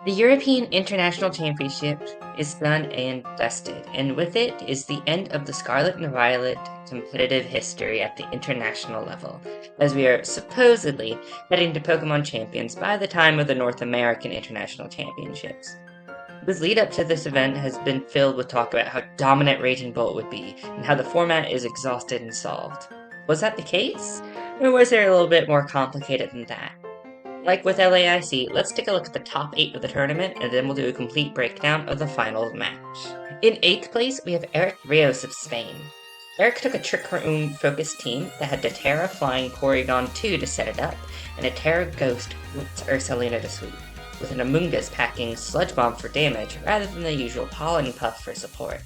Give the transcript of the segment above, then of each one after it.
The European International Championship is done and dusted, and with it is the end of the Scarlet and Violet competitive history at the international level, as we are supposedly heading to Pokemon Champions by the time of the North American International Championships. This lead up to this event has been filled with talk about how dominant Raging Bolt would be, and how the format is exhausted and solved. Was that the case? Or was there a little bit more complicated than that? Like with LAIC, let's take a look at the top 8 of the tournament, and then we'll do a complete breakdown of the final match. In 8th place, we have Eric Rios of Spain. Eric took a Trick Room focused team that had a Tera flying Porygon 2 to set it up, and a Tera Ghost with Ursaluna to sweep, with an Amoonguss packing Sludge Bomb for damage rather than the usual Pollen Puff for support.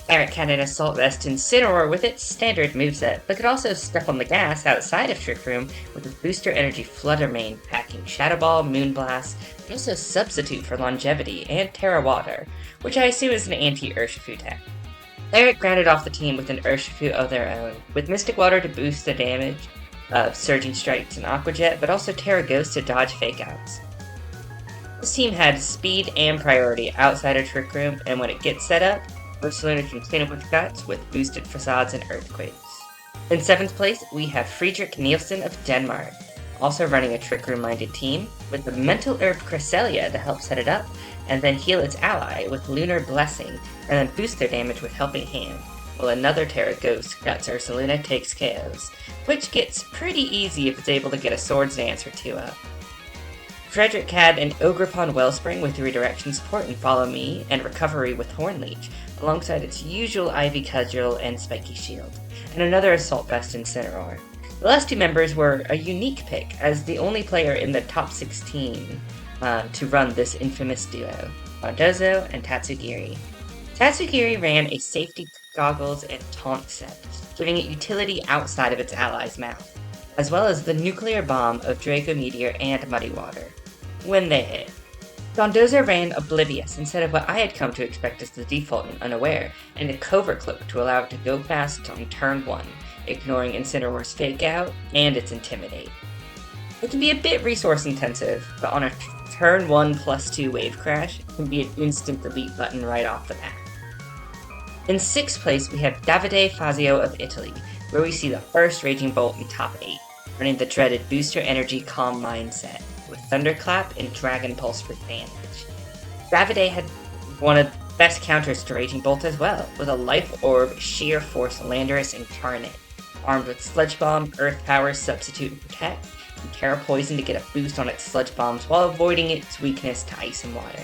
Eric had an Assault Vest Incineroar with its standard moveset, but could also step on the gas outside of Trick Room with a Booster Energy Flutter Mane packing Shadow Ball, Moonblast, and also Substitute for Longevity and Terra Water, which I assume is an anti-Urshifu tech. Eric grounded off the team with an Urshifu of their own, with Mystic Water to boost the damage of Surging Strikes and Aqua Jet, but also Terra Ghost to dodge Fake-Outs. This team had speed and priority outside of Trick Room, and when it gets set up, Ursaluna can clean up with guts with boosted facades and earthquakes. In 7th place, we have Friedrich Nielsen of Denmark, also running a Trick Room-minded team, with the Mental Herb Cresselia to help set it up, and then heal its ally with Lunar Blessing, and then boost their damage with Helping Hand, while another Terra Ghost guts Ursaluna takes KOs, which gets pretty easy if it's able to get a Swords Dance or 2 up. Frederick had an Ogerpon Wellspring with redirection support and Follow Me, and Recovery with Hornleech, alongside its usual Ivy Cudgel and Spiky Shield, and another Assault Vest Incineroar. The last 2 members were a unique pick, as the only player in the top 16 to run this infamous duo, Dondozo and Tatsugiri. Tatsugiri ran a Safety Goggles and Taunt set, giving it utility outside of its ally's mouth, as well as the Nuclear Bomb of Draco Meteor and Muddy Water, when they hit. Dondozo ran Oblivious instead of what I had come to expect as the default in Unaware, and a Covert Cloak to allow it to go fast on turn 1, ignoring Incineroar's Fake Out and its Intimidate. It can be a bit resource intensive, but on a turn 1 plus 2 Wave Crash, it can be an instant delete button right off the bat. In 6th place, we have Davide Fazio of Italy, where we see the first Raging Bolt in top 8, running the dreaded Booster Energy Calm Mind set, with Thunderclap and Dragon Pulse for damage. Davide had one of the best counters to Raging Bolt as well, with a Life Orb, Sheer Force Landorus Incarnate, armed with Sludge Bomb, Earth Power, Substitute, and Protect, and Terra Poison to get a boost on its Sludge Bombs while avoiding its weakness to Ice and Water.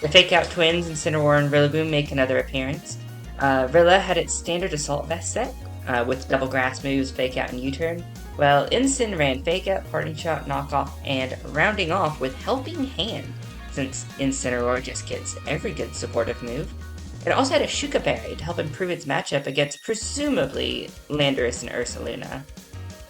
The Fake Out twins, Incineroar and Rillaboom, make another appearance. Rilla had its standard Assault Vest set, with double grass moves, Fake Out, and U-Turn, while Incin ran Fake Out, Parting Shot, Knockoff, and rounding off with Helping Hand, since Incineroar just gets every good supportive move. It also had a Shuka Berry to help improve its matchup against presumably Landorus and Ursaluna.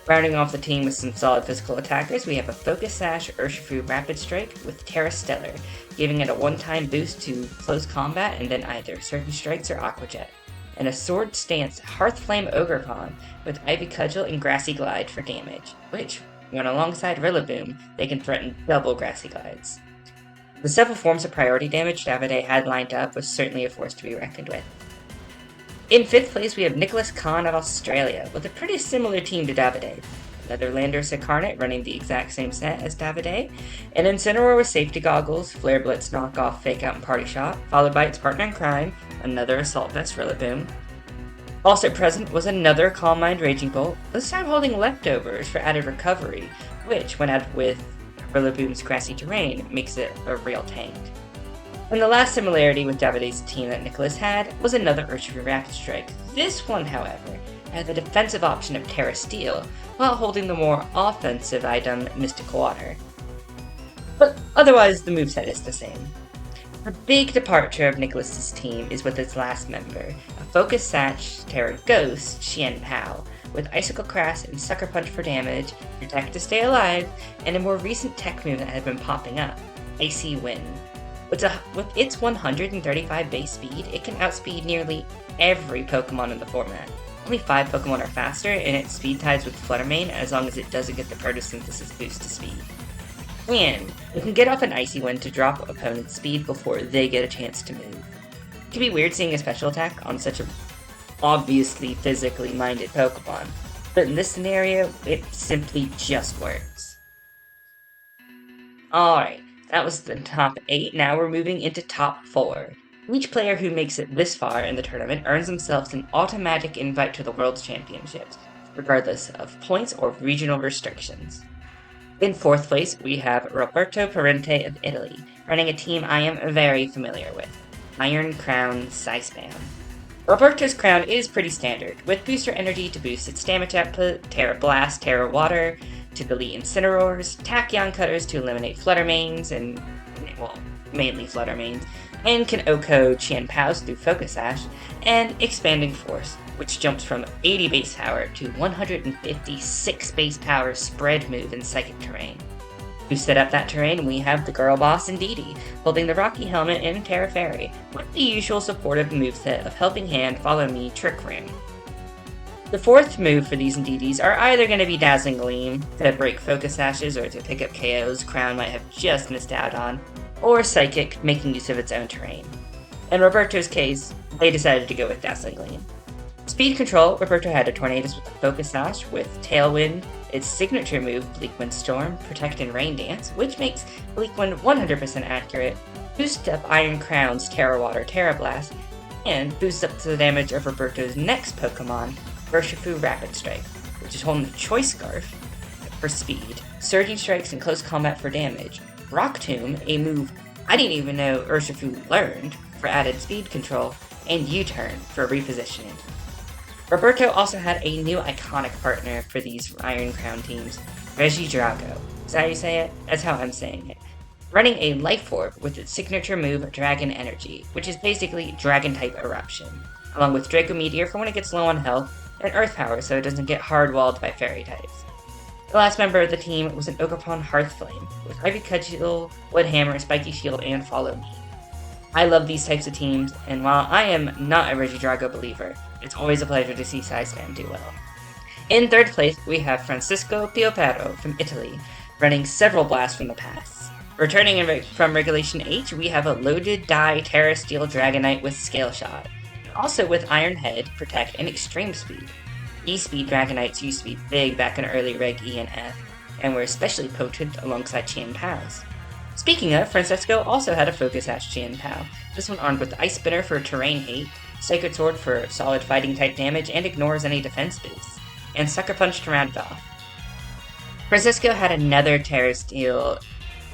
Rounding off the team with some solid physical attackers, we have a Focus Sash Urshifu Rapid Strike with Terra Stellar, giving it a one-time boost to close combat and then either Certain Strikes or Aqua Jet, and a Sword Stance Hearthflame Ogerpon with Ivy Cudgel and Grassy Glide for damage, which, when alongside Rillaboom, they can threaten double Grassy Glides. The several forms of priority damage Davide had lined up was certainly a force to be reckoned with. In 5th place, we have Nicholas Kahn of Australia, with a pretty similar team to Davide. Another Landorus Incarnate running the exact same set as Davide, and Incineroar with Safety Goggles, Flare Blitz Knockoff, Fake Out, and Party Shot, followed by its partner in crime, another Assault Vest Rillaboom. Also present was another Calm Mind Raging Bolt, this time holding Leftovers for added recovery, which, when added with Rillaboom's Grassy Terrain, makes it a real tank. And the last similarity with Davide's team that Nicholas had was another Urshifu Rapid Strike. This one, however, had the defensive option of Terra Steel, while holding the more offensive item Mystic Water. But otherwise, the moveset is the same. The big departure of Nicholas's team is with its last member, a Focus Sash Terra Ghost, Xian Pao, with Icicle Crash and Sucker Punch for damage, Protect to stay alive, and a more recent tech move that had been popping up, Icy Wind. With its 135 base speed, it can outspeed nearly every Pokemon in the format. Only 5 Pokemon are faster, and it speed ties with Flutter Mane as long as it doesn't get the photosynthesis boost to speed. And it can get off an Icy Wind to drop opponent's speed before they get a chance to move. It can be weird seeing a special attack on such a obviously physically minded Pokemon, but in this scenario, it simply just works. Alright, that was the top 8, now we're moving into top 4. Each player who makes it this far in the tournament earns themselves an automatic invite to the World Championships, regardless of points or regional restrictions. In 4th place, we have Roberto Parente of Italy, running a team I am very familiar with, Iron Crown Psyspam. Roberto's crown is pretty standard, with booster energy to boost its damage output, Terra Blast, Terra Water to delete Incineroars, Tachyon Cutters to eliminate Fluttermanes, and, well, mainly Fluttermanes, and can OHKO Chien-Paos through Focus Sash, and Expanding Force, which jumps from 80 base power to 156 base power spread move in Psychic terrain. To set up that terrain, we have the girl boss Indeedee, holding the Rocky Helmet and Terra Fairy, with the usual supportive moveset of Helping Hand, Follow Me, Trick Room. The 4th move for these Indeedees are either going to be Dazzling Gleam, to break Focus Sashes or to pick up KOs Crown might have just missed out on, or Psychic, making use of its own terrain. In Roberto's case, they decided to go with Dazzling Gleam. Speed control, Roberto had a Tornadus with a Focus Sash, with Tailwind, its signature move, Bleak Wind Storm, Protect and Rain Dance, which makes Bleak Wind 100% accurate, boosts up Iron Crown's Terra Water Terra Blast, and boosts up the damage of Roberto's next Pokemon, Urshifu Rapid Strike, which is holding the Choice Scarf for speed, Surging Strikes in close combat for damage, Rock Tomb, a move I didn't even know Urshifu learned, for added speed control, and U-Turn for repositioning. Roberto also had a new iconic partner for these Iron Crown teams, Regidrago. Is that how you say it? That's how I'm saying it. Running a Life Orb with its signature move, Dragon Energy, which is basically Dragon-type Eruption, along with Draco Meteor for when it gets low on health, and Earth Power so it doesn't get hard-walled by Fairy types. The last member of the team was an Ogerpon Hearthflame, with Ivy Cudgel, Wood Hammer, Spiky Shield, and Follow Me. I love these types of teams, and while I am not a Regidrago believer, it's always a pleasure to see Psyspam do well. In 3rd place, we have Francisco Piopero from Italy, running several blasts from the past. Returning from Regulation H, we have a loaded die Terra Steel Dragonite with Scale Shot, also with Iron Head, Protect, and Extreme Speed. E-Speed Dragonites used to be big back in early Reg E and F, and were especially potent alongside Chien-Paos. Speaking of, Francisco also had a Focus Sash Chien-Pao, this one armed with Ice Spinner for Terrain Hate, Sacred Sword for solid fighting type damage and ignores any defense boosts, and Sucker Punch to round it off. Francisco had another Terra Steel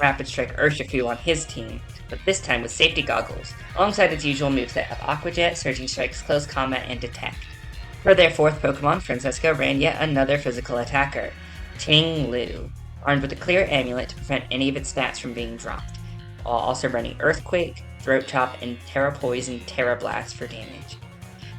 Rapid Strike Urshifu on his team, but this time with Safety Goggles, alongside its usual moveset of Aqua Jet, Surging Strikes, Close Combat, and Detect. For their 4th Pokemon, Francisco ran yet another physical attacker, Ting Lu, armed with a clear amulet to prevent any of its stats from being dropped, while also running Earthquake, Throat Chop, and Terra Poison Terra Blast for damage.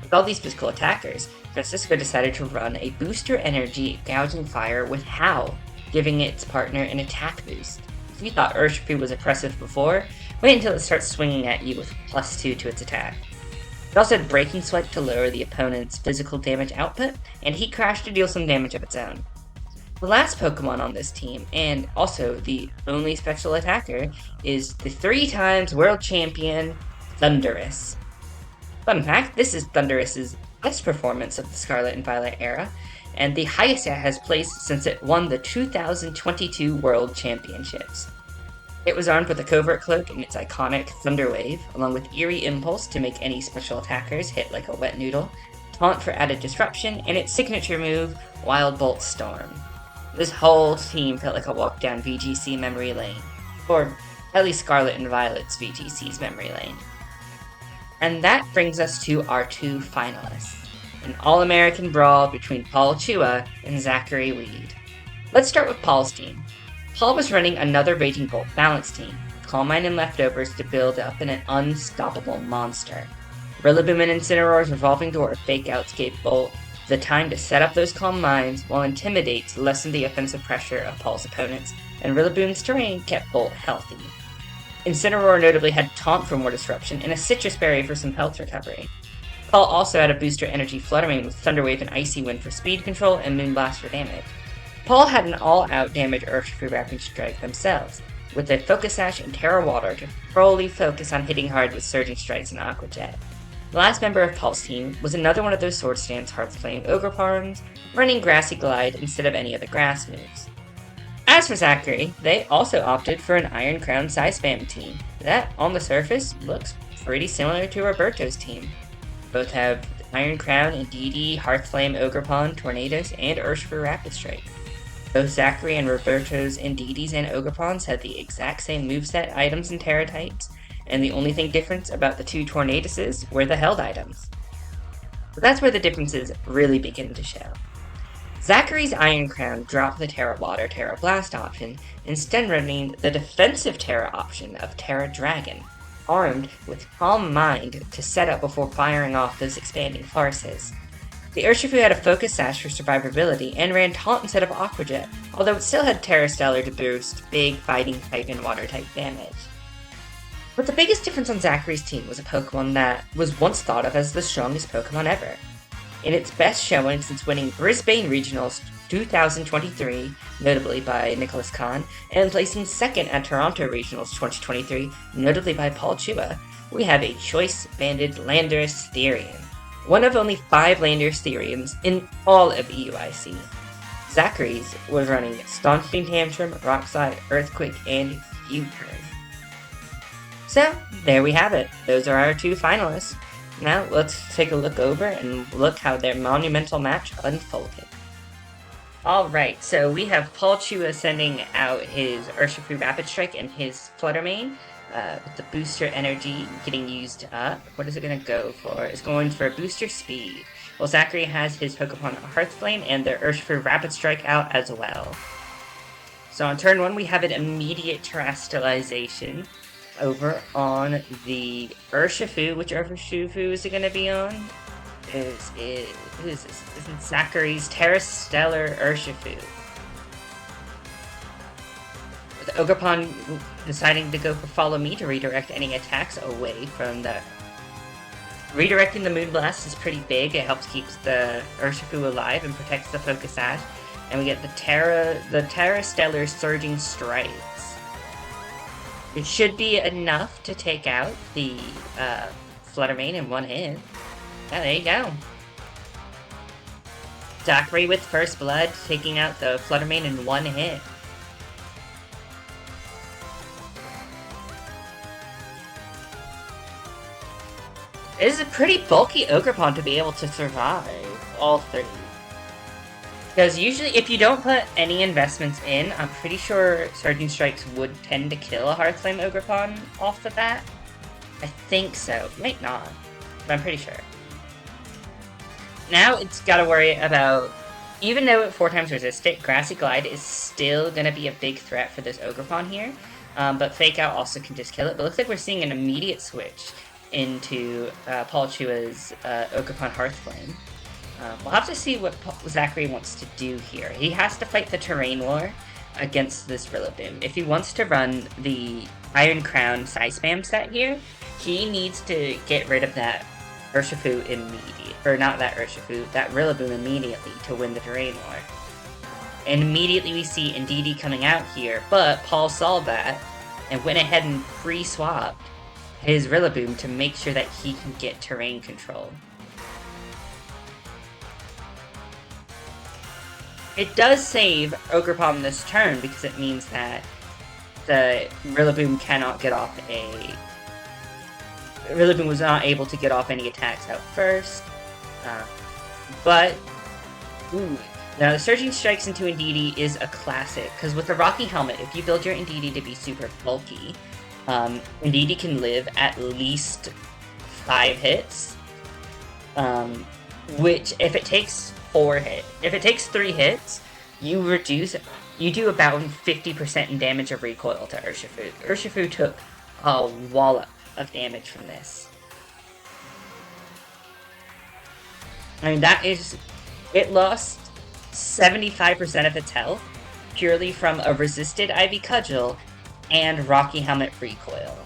With all these physical attackers, Francisco decided to run a Booster Energy Gouging Fire with Howl, giving its partner an attack boost. If you thought Urshifu was oppressive before, wait until it starts swinging at you with +2 to its attack. It also had Breaking Swipe to lower the opponent's physical damage output, and Heat Crash to deal some damage of its own. The last Pokemon on this team, and also the only special attacker, is the 3-times world champion, Thundurus. Fun fact, this is Thundurus' best performance of the Scarlet and Violet era, and the highest it has placed since it won the 2022 World Championships. It was armed with a Covert Cloak and its iconic Thunder Wave, along with Eerie Impulse to make any special attackers hit like a wet noodle, Taunt for added disruption, and its signature move, Wild Bolt Storm. This whole team felt like a walk down VGC memory lane, or at least Scarlet and Violet's VGC's memory lane. And that brings us to our 2 finalists, an All-American brawl between Paul Chua and Zachary Weed. Let's start with Paul's team. Paul was running another Raging Bolt balance team, with Calm Mind and Leftovers to build up in an unstoppable monster. Rillaboom and Incineroar's Revolving Door Fake Outs gave Bolt the time to set up those Calm Minds, while Intimidate to lessen the offensive pressure of Paul's opponents, and Rillaboom's terrain kept Bolt healthy. Incineroar notably had Taunt for more disruption and a Citrus Berry for some health recovery. Paul also had a Booster Energy Fluttermane with Thunder Wave and Icy Wind for speed control and Moonblast for damage. Paul had an all-out damage Urshifu Rapid Strike themselves, with a Focus Sash and Terra Water to fully focus on hitting hard with Surging Strikes and Aqua Jet. The last member of Paul's team was another one of those Swords Dance Hearth-Flame Ogerpons, running Grassy Glide instead of any of the grass moves. As for Zachary, they also opted for an Iron Crown Psy Spam team that, on the surface, looks pretty similar to Roberto's team. Both have Iron Crown, Indeedee, Hearthflame, Ogerpon, Tornadus, and Urshifu Rapid Strike. Both Zachary and Roberto's Indeedees and Ogerpons had the exact same moveset, items, and Terra types, and the only thing different about the two Tornaduses were the held items. But that's where the differences really begin to show. Zachary's Iron Crown dropped the Terra Water, Terra Blast option, instead running the defensive Terra option of Terra Dragon, armed with Calm Mind to set up before firing off those expanding farces. The Urshifu had a Focus Sash for survivability and ran Taunt instead of Aqua Jet, although it still had Terra Stellar to boost big fighting type and water type damage. But the biggest difference on Zachary's team was a Pokemon that was once thought of as the strongest Pokemon ever. In its best showing since winning Brisbane Regionals 2023, notably by Nicholas Kahn, and placing second at Toronto Regionals 2023, notably by Paul Chua, we have a Choice Banded Landorus Therian, one of only 5 Landorus Therians in all of EUIC. Zachary's was running Staunching Tantrum, Rock Slide, Earthquake, and U-Turn. So, there we have it. Those are our 2 finalists. Now, let's take a look over and look how their monumental match unfolded. Alright, so we have Paul Chua sending out his Urshifu Rapid Strike and his Flutter Mane, with the Booster Energy getting used up. What is it going to go for? It's going for Booster Speed. Well, Zachary has his Pokemon Hearthflame and their Urshifu Rapid Strike out as well. So on turn 1, we have an immediate Terastallization over on the Urshifu. Which Urshifu is it going to be on? Who is this? This is Zachary's Terra Stellar Urshifu. With Ogerpon deciding to go for Follow Me to redirect any attacks away from the... Redirecting the Moonblast is pretty big. It helps keep the Urshifu alive and protects the Focus Sash. And we get the Terra Stellar Surging Strikes. It should be enough to take out the Flutter Mane in one hit. Yeah, there you go. Zachary with First Blood, taking out the Flutter Mane in one hit. It is a pretty bulky Ogerpon to be able to survive all 3. Because usually, if you don't put any investments in, I'm pretty sure Surging Strikes would tend to kill a Hearthflame Ogerpon off the bat. I think so. Might not, but I'm pretty sure. Now it's got to worry about, even though it 4 times resistant, Grassy Glide is still going to be a big threat for this Ogerpon here. But Fake Out also can just kill it. But it looks like we're seeing an immediate switch into Paul Chua's Ogerpon Hearthflame. We'll have to see what Zachary wants to do here. He has to fight the Terrain War against this Rillaboom. If he wants to run the Iron Crown Psy Spam set here, he needs to get rid of that Urshifu immediately. Or not that Urshifu, that Rillaboom immediately to win the Terrain War. And immediately we see Indeedee coming out here, but Paul saw that and went ahead and pre-swapped his Rillaboom to make sure that he can get terrain control. It does save Ogerpon this turn because it means that the Rillaboom cannot get off Rillaboom was not able to get off any attacks out first. Now the Surging Strikes into Indeedee is a classic, because with the Rocky Helmet, if you build your Indeedee to be super bulky, Indeedee can live at least 5 hits, which if it takes 3 hits, you do about 50% in damage of recoil to Urshifu. Urshifu took a wallop of damage from this. I mean, it lost 75% of its health purely from a resisted Ivy Cudgel and Rocky Helmet recoil.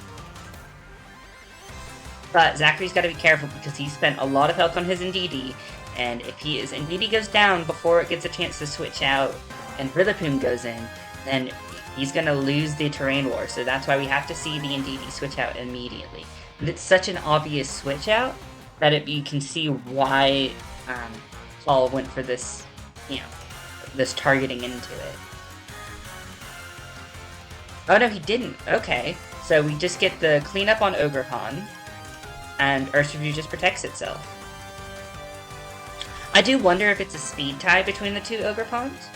But Zachary's got to be careful because he spent a lot of health on his Indeedee, and if Indeedee goes down before it gets a chance to switch out and Rillaboom goes in, then he's gonna lose the terrain war, so that's why we have to see the Indeedee switch out immediately. But it's such an obvious switch out that you can see why Paul went for this, this targeting into it. Oh no, he didn't. Okay, so we just get the cleanup on Ogerpon, and Urshifu just protects itself. I do wonder if it's a speed tie between the two Ogerpons,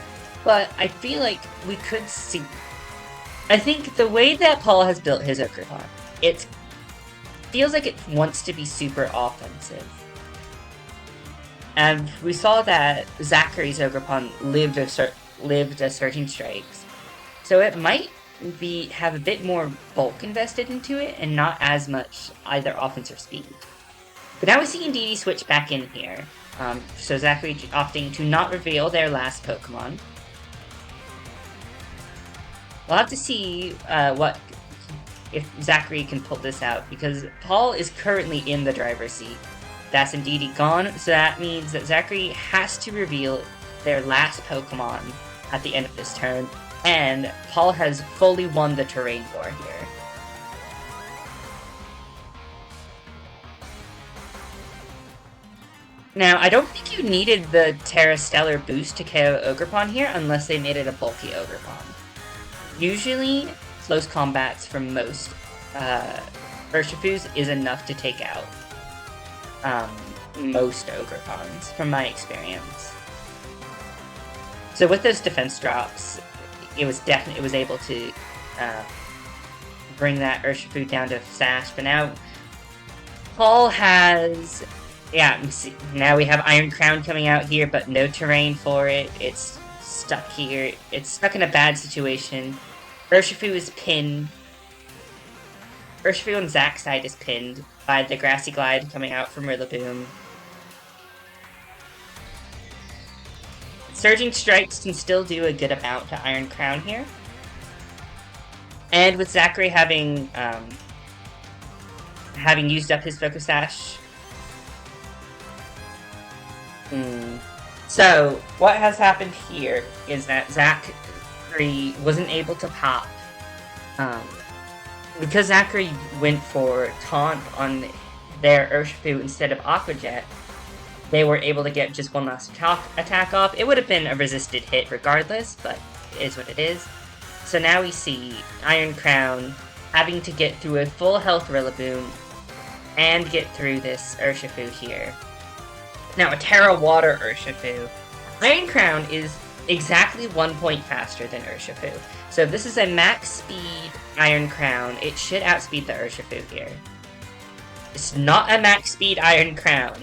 but I feel like we could see... I think the way that Paul has built his Ogerpon, it feels like it wants to be super offensive. And we saw that Zachary's Ogerpon lived a Surging Strikes, so it might have a bit more bulk invested into it, and not as much either offense or speed. But now we see Indeedee switch back in here. So Zachary opting to not reveal their last Pokemon. We'll have to see if Zachary can pull this out, because Paul is currently in the driver's seat. That's Indeedee gone, so that means that Zachary has to reveal their last Pokemon at the end of this turn, and Paul has fully won the terrain war here. Now, I don't think you needed the Terra Stellar boost to KO Ogerpon here, unless they made it a bulky Ogerpon. Usually, close combats from most Urshifus is enough to take out most Ogerpons, from my experience. So with those defense drops, it was able to bring that Urshifu down to Sash, but now Paul has... Yeah, now we have Iron Crown coming out here, but no terrain for it. It's stuck here. It's stuck in a bad situation. Urshifu is pinned. Urshifu on Zach's side is pinned by the Grassy Glide coming out from Rillaboom. Surging Strikes can still do a good amount to Iron Crown here. And with Zachary having used up his Focus Sash... So, what has happened here is that Zachary wasn't able to pop. Because Zachary went for Taunt on their Urshifu instead of Aqua Jet, they were able to get just one last attack off. It would have been a resisted hit regardless, but it is what it is. So now we see Iron Crown having to get through a full health Rillaboom and get through this Urshifu here. Now, a Terra Water Urshifu. Iron Crown is exactly 1 point faster than Urshifu. So if this is a max speed Iron Crown, it should outspeed the Urshifu here. It's not a max speed Iron Crown.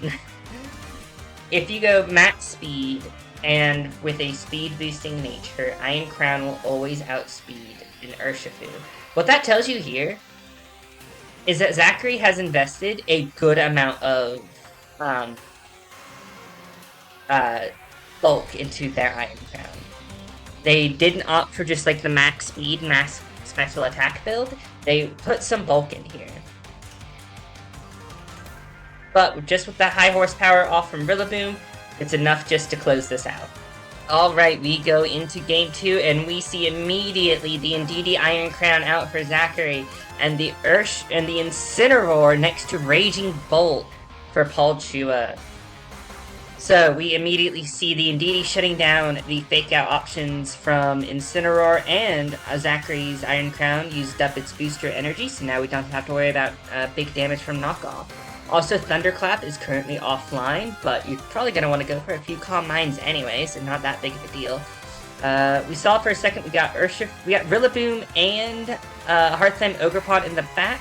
If you go max speed and with a speed boosting nature, Iron Crown will always outspeed an Urshifu. What that tells you here is that Zachary has invested a good amount of bulk into their Iron Crown. They didn't opt for just like the max speed, max special attack build. They put some bulk in here. But just with the high horsepower off from Rillaboom, it's enough just to close this out. Alright, we go into game 2, and we see immediately the Indeedee Iron Crown out for Zachary, and the Incineroar next to Raging Bolt for Palchua. So we immediately see the Indeedee shutting down the fake out options from Incineroar, and Zachary's Iron Crown used up its booster energy, so now we don't have to worry about big damage from knockoff. Also, Thunderclap is currently offline, but you're probably going to want to go for a few Calm Minds anyway, so not that big of a deal. We saw for a second we got Rillaboom and Hearthstone Ogerpon in the back.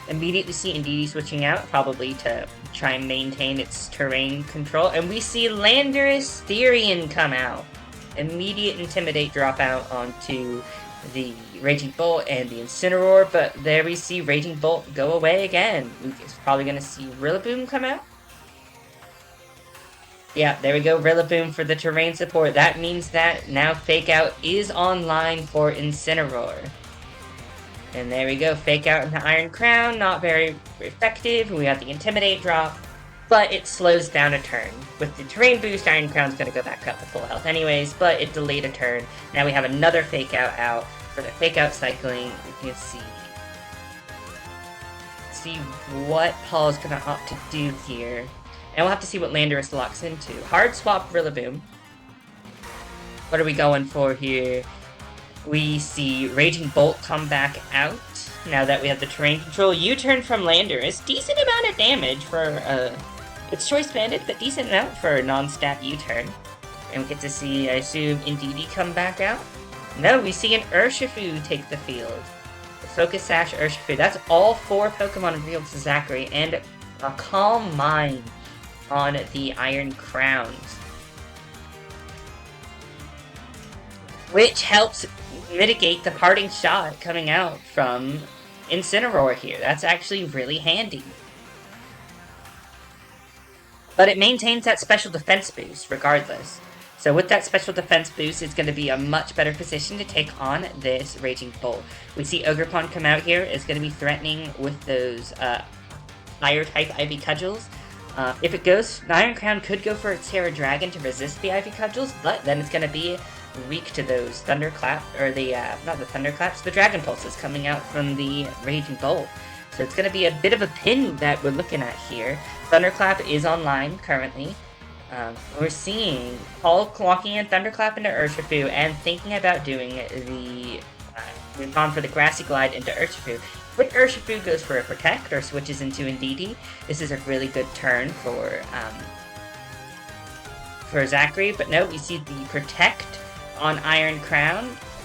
Immediately see Indeedee switching out, probably to try and maintain its terrain control. And we see Landorus Therian come out. Immediate Intimidate drop out onto the Raging Bolt and the Incineroar, but there we see Raging Bolt go away again. We're probably going to see Rillaboom come out. Yeah, there we go, Rillaboom for the terrain support. That means that now Fake Out is online for Incineroar. And there we go, Fake Out into Iron Crown, not very effective. We got the Intimidate drop, but it slows down a turn. With the terrain boost, Iron Crown's going to go back up to full health anyways, but it delayed a turn. Now we have another Fake Out. For the Fake Out cycling, we can see what Paul's going to opt to do here. And we'll have to see what Landorus locks into. Hard swap Rillaboom. What are we going for here? We see Raging Bolt come back out. Now that we have the terrain control, U-turn from Landorus. Decent amount of damage for, it's Choice Banded, but decent amount for a non-stat U-turn. And we get to see, I assume, Indeedee come back out. No, we see an Urshifu take the field. Focus Sash Urshifu. That's all 4 Pokemon revealed to Zachary, and a Calm Mind on the Iron Crowns, which helps mitigate the parting shot coming out from Incineroar here. That's actually really handy. But it maintains that special defense boost regardless. So with that special defense boost, it's going to be a much better position to take on this Raging Bolt. We see Ogerpon come out here. It's going to be threatening with those Fire-type Ivy Cudgels. If it goes, the Iron Crown could go for its Terra Dragon to resist the Ivy Cudgels, but then it's going to be weak to those Thunderclap, or the, not the Thunderclaps, the Dragon Pulses coming out from the Raging Bolt. So it's going to be a bit of a pin that we're looking at here. Thunderclap is online currently. We're seeing Paul walking in Thunderclap into Urshifu and thinking about doing the we've gone for the Grassy Glide into Urshifu. When Urshifu goes for a Protect or switches into Indeedee, this is a really good turn for Zachary. But no, we see the Protect on Iron Crown,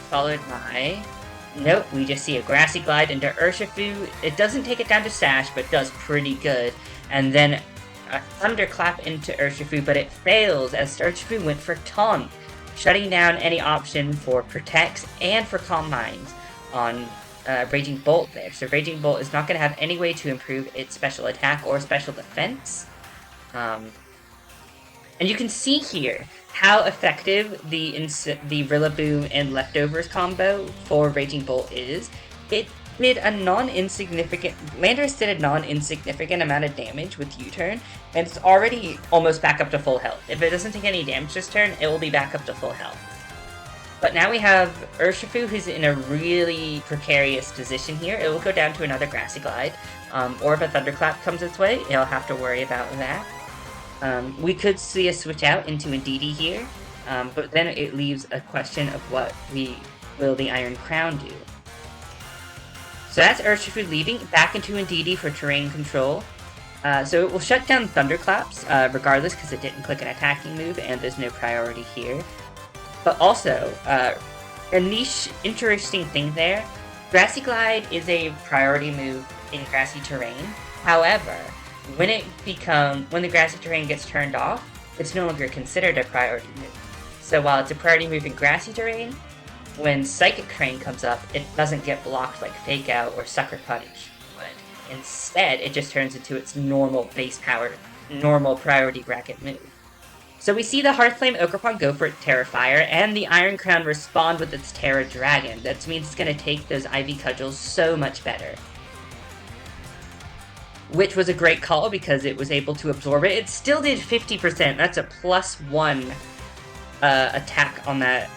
followed by... Nope, we just see a Grassy Glide into Urshifu. It doesn't take it down to Sash, but does pretty good. And then a Thunderclap into Urshifu, but it fails as Urshifu went for Taunt, shutting down any option for Protects and for Calm Minds on Raging Bolt there. So Raging Bolt is not going to have any way to improve its special attack or special defense. And you can see here how effective the Rillaboom and Leftovers combo for Raging Bolt is. It did a non-insignificant... Landorus did a non-insignificant amount of damage with U-turn, and it's already almost back up to full health. If it doesn't take any damage this turn, it will be back up to full health. But now we have Urshifu, who's in a really precarious position here. It will go down to another Grassy Glide, or if a Thunderclap comes its way, it'll have to worry about that. We could see a switch out into Indeedee here, but then it leaves a question of what will the Iron Crown do. So that's Urshifu leaving, back into Indeedee for terrain control. So it will shut down Thunderclaps, regardless, because it didn't click an attacking move, and there's no priority here. But also, a niche, interesting thing there, Grassy Glide is a priority move in grassy terrain. However, when the grassy terrain gets turned off, it's no longer considered a priority move. So while it's a priority move in grassy terrain, when Psychic Crane comes up, it doesn't get blocked like Fake Out or Sucker Punch would. Instead, it just turns into its normal base power, normal priority bracket move. So we see the Hearthflame Ogerpon go for Terra Fire, and the Iron Crown respond with its Terra Dragon. That means it's going to take those Ivy Cudgels so much better. Which was a great call because it was able to absorb it. It still did 50%. That's a +1 attack on that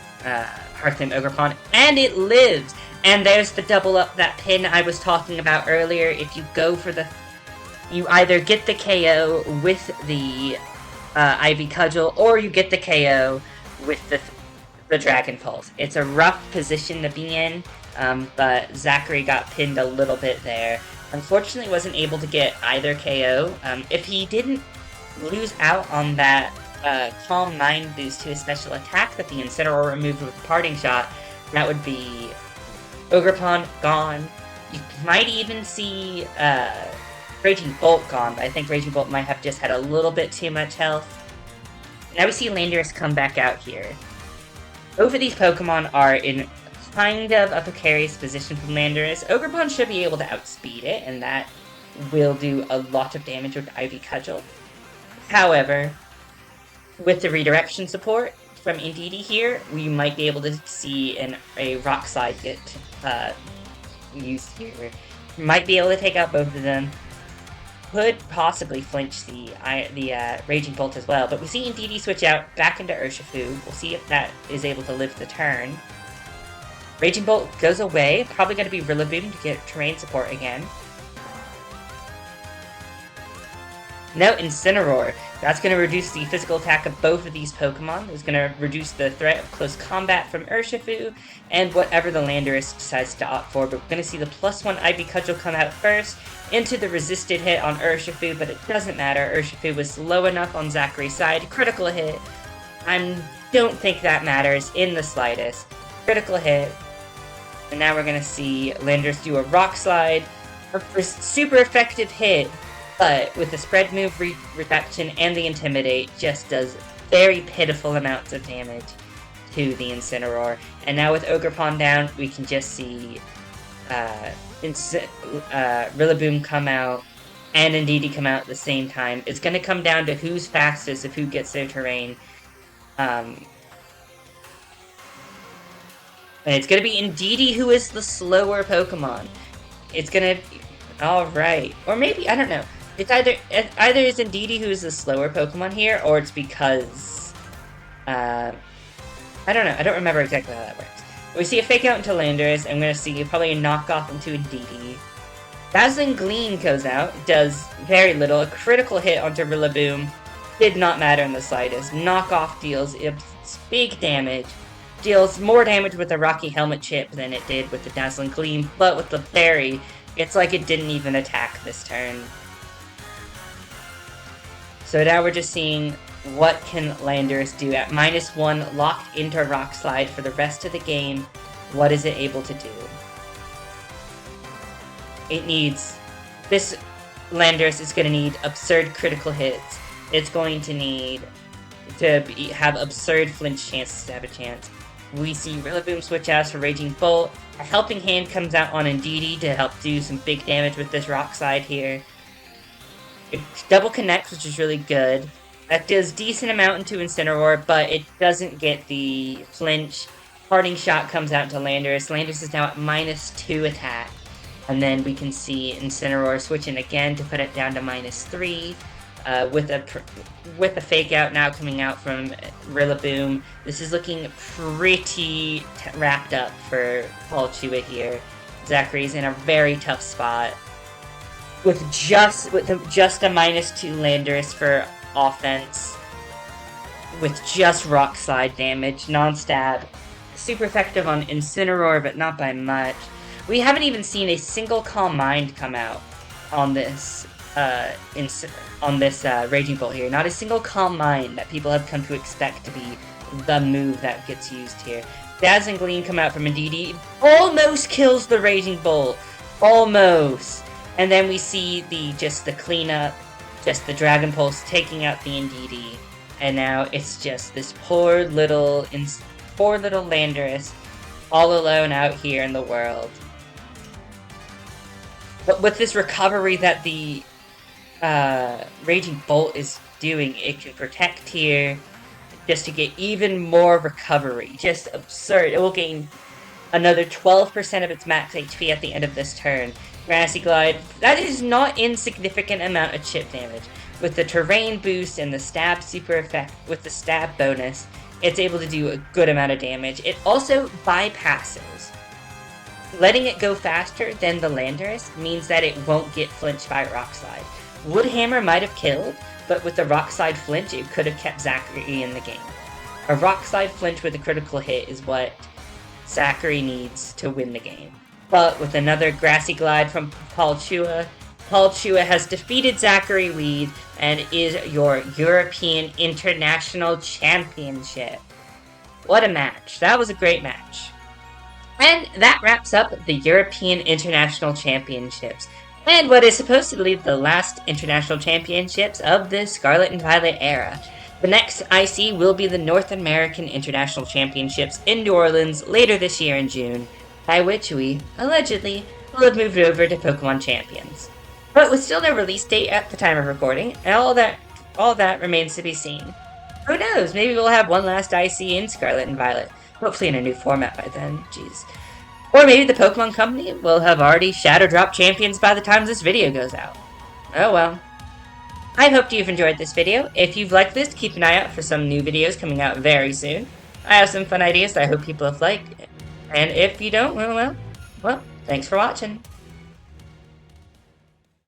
Hearthflame Ogerpon, and it lives! And there's the double up that pin I was talking about earlier. If you go for you either get the KO with the Ivy Cudgel, or you get the KO with the Dragon Pulse. It's a rough position to be in, but Zachary got pinned a little bit there. Unfortunately, wasn't able to get either KO. If he didn't lose out on that Calm Mind boost to his special attack that the Incineroar removed with the Parting Shot, that would be Ogerpon gone. You might even see Raging Bolt gone, but I think Raging Bolt might have just had a little bit too much health. Now we see Landorus come back out here. Both of these Pokemon are in kind of a precarious position from Landorus. Ogerpon should be able to outspeed it, and that will do a lot of damage with Ivy Cudgel. However, with the redirection support from Indeedee here, we might be able to see a Rock Slide get used here. Might be able to take out both of them. could possibly flinch the Raging Bolt as well, but we see Indeedee switch out back into Urshifu. We'll see if that is able to live the turn. Raging Bolt goes away, probably going to be Rillaboom to get terrain support again. No, Incineroar. That's going to reduce the physical attack of both of these Pokemon. It's going to reduce the threat of close combat from Urshifu, and whatever the Landorus decides to opt for. But we're going to see the +1 Ivy Cudgel come out first into the resisted hit on Urshifu, but it doesn't matter. Urshifu was low enough on Zachary's side. Critical hit. I don't think that matters in the slightest. Critical hit. And now we're going to see Landorus do a Rock Slide. A super effective hit. But with the spread move reduction and the Intimidate, just does very pitiful amounts of damage to the Incineroar. And now with Ogerpon down, we can just see Rillaboom come out and Indeedee come out at the same time. It's going to come down to who's fastest of who gets their terrain. And it's going to be Indeedee who is the slower Pokemon. It's going to... Alright. Or maybe, I don't know. It's either is Indeedee who's the slower Pokemon here, or it's because... I don't know. I don't remember exactly how that works. We see a Fake Out into Landorus. I'm going to see probably a knockoff into Indeedee. Dazzling Gleam goes out. Does very little. A critical hit onto Rillaboom. Did not matter in the slightest. Knockoff deals big damage. Deals more damage with the Rocky Helmet chip than it did with the Dazzling Gleam. But with the Fairy, it's like it didn't even attack this turn. So now we're just seeing what can Landorus do at -1, locked into Rock Slide for the rest of the game. What is it able to do? It needs... This Landorus is going to need absurd critical hits. It's going to need to have absurd flinch chances to have a chance. We see Rillaboom switch out for Raging Bolt. A Helping Hand comes out on Indeedee to help do some big damage with this Rock Slide here. It double connects, which is really good. That does decent amount into Incineroar, but it doesn't get the flinch. Parting Shot comes out to Landorus. Landorus is now at -2 attack. And then we can see Incineroar switching again to put it down to -3. With a Fake Out now coming out from Rillaboom. This is looking pretty wrapped up for Palchua here. Zachary's in a very tough spot. With just a -2 Landorus for offense, with just Rock Slide damage, non-stab, super effective on Incineroar, but not by much. We haven't even seen a single Calm Mind come out on this Raging Bolt here. Not a single Calm Mind that people have come to expect to be the move that gets used here. Dazzling Gleam come out from Indeedee, almost kills the Raging Bolt, almost. And then we see just the cleanup, just the Dragon Pulse taking out the Indeedee. And now it's just this poor little Landorus all alone out here in the world. But with this recovery that the Raging Bolt is doing, it can protect here just to get even more recovery. Just absurd. It will gain another 12% of its max HP at the end of this turn. Grassy Glide, that is not insignificant amount of chip damage. With the terrain boost and the stab super effect, with the stab bonus, it's able to do a good amount of damage. It also bypasses. Letting it go faster than the Landorus means that it won't get flinched by Rock Slide. Wood Hammer might have killed, but with the Rock Slide flinch, it could have kept Zachary in the game. A Rock Slide flinch with a critical hit is what Zachary needs to win the game. But with another Grassy Glide from Palchua, Palchua has defeated Zachary Weed and is your European International Championship. What a match. That was a great match. And that wraps up the European International Championships, and what is supposedly the last International Championships of the Scarlet and Violet era. The next IC will be the North American International Championships in New Orleans later this year in June, by which we, allegedly, will have moved over to Pokemon Champions. But with still no release date at the time of recording, and all that remains to be seen. Who knows, maybe we'll have one last IC in Scarlet and Violet, hopefully in a new format by then, jeez. Or maybe the Pokemon Company will have already Shadow Drop champions by the time this video goes out. Oh well. I hope you've enjoyed this video. If you've liked this, keep an eye out for some new videos coming out very soon. I have some fun ideas that I hope people have liked. And if you don't, well, thanks for watching.